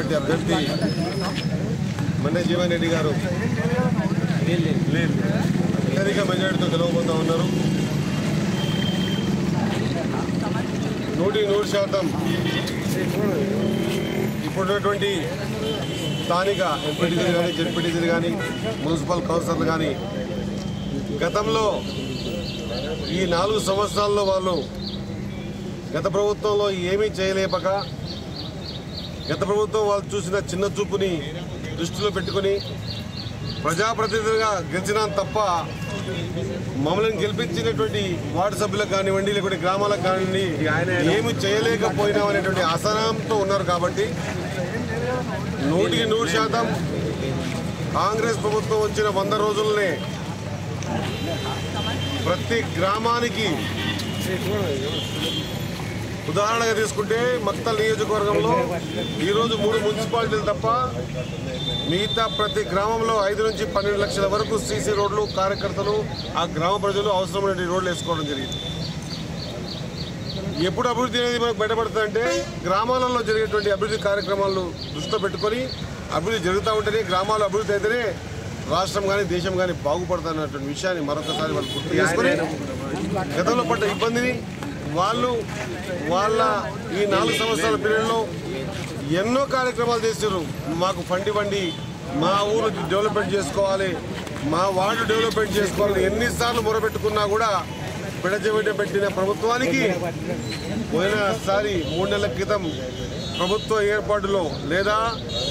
Party అభ్యర్థి మన్నె జీవన్ రెడ్డి గారు అత్యధిక మెజారిటీతో గెలవబోతా ఉన్నారు. 100% ఇప్పుడున్నటువంటి స్థానిక ఎంపీటీసీలు కానీ జెడ్పీటీసీలు కానీ మున్సిపల్ కౌన్సిలర్లు కానీ గతంలో ఈ 4 సంవత్సరాల్లో వాళ్ళు గత ప్రభుత్వంలో ఏమీ చేయలేక గత ప్రభుత్వం వాళ్ళు చూసిన చిన్న చూపుని దృష్టిలో పెట్టుకుని ప్రజాప్రతినిధులుగా గెలిచినా తప్ప మమ్మల్ని గెలిపించినటువంటి వార్డు సభ్యులకు కానివ్వండి లేకుంటే గ్రామాలకు కానివ్వండి ఏమి చేయలేకపోయినాం అనేటువంటి అసహనంతో ఉన్నారు. కాబట్టి 100% కాంగ్రెస్ ప్రభుత్వం వచ్చిన 100 రోజుల్లోనే ప్రతి గ్రామానికి ఉదాహరణగా తీసుకుంటే మక్తల్ నియోజకవర్గంలో ఈరోజు 3 మున్సిపాలిటీలు తప్ప మిగతా ప్రతి గ్రామంలో 5 నుంచి 12 లక్షల వరకు సీసీ రోడ్లు కార్యకర్తలు ఆ గ్రామ ప్రజలు అవసరమైన రోడ్లు వేసుకోవడం జరిగింది. ఎప్పుడు అభివృద్ధి అనేది మనకు బయటపడుతుందంటే గ్రామాలలో జరిగేటువంటి అభివృద్ధి కార్యక్రమాలను దృష్టిలో పెట్టుకొని అభివృద్ధి జరుగుతూ ఉంటేనే గ్రామాలు అభివృద్ధి అయితేనే రాష్ట్రం కానీ దేశం కానీ బాగుపడుతున్నటువంటి విషయాన్ని మరొకసారి వాళ్ళు గుర్తు చేసుకొని గతంలో పడ్డ ఇబ్బందిని వాళ్ళ ఈ 4 సంవత్సరాల పీరియడ్లో ఎన్నో కార్యక్రమాలు చేశారు. మాకు ఫండ్ ఇవ్వండి, మా ఊరు డెవలప్మెంట్ చేసుకోవాలి, మా వార్డు డెవలప్మెంట్ చేసుకోవాలని ఎన్నిసార్లు మొరపెట్టుకున్నా కూడా పెట్టిన ప్రభుత్వానికి పోయినసారి 3 నెలల క్రితం ప్రభుత్వ ఏర్పాటులో లేదా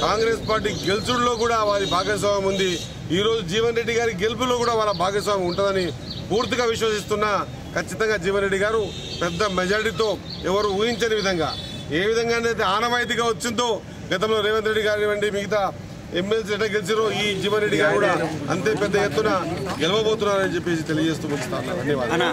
కాంగ్రెస్ పార్టీ గెలుచుడులో కూడా వారి భాగస్వామ్యం ఉంది. ఈరోజు జీవన్ రెడ్డి గారి గెలుపులో కూడా వాళ్ళ భాగస్వామ్యం ఉంటుందని పూర్తిగా విశ్వసిస్తున్నా. ఖచ్చితంగా జీవన్ రెడ్డి గారు పెద్ద మెజారిటీతో ఎవరు ఊహించని విధంగా ఏ విధంగా అయితే ఆనవాయితీగా వచ్చిందో గతంలో రేవంత్ రెడ్డి గారు మిగతా ఎమ్మెల్సీ ఎట్లా గెలిచారో ఈ జీవన్ రెడ్డి గారు కూడా అంతే పెద్ద ఎత్తున గెలవబోతున్నారని చెప్పేసి తెలియజేస్తూ ముగిస్తాను. ధన్యవాదాలు.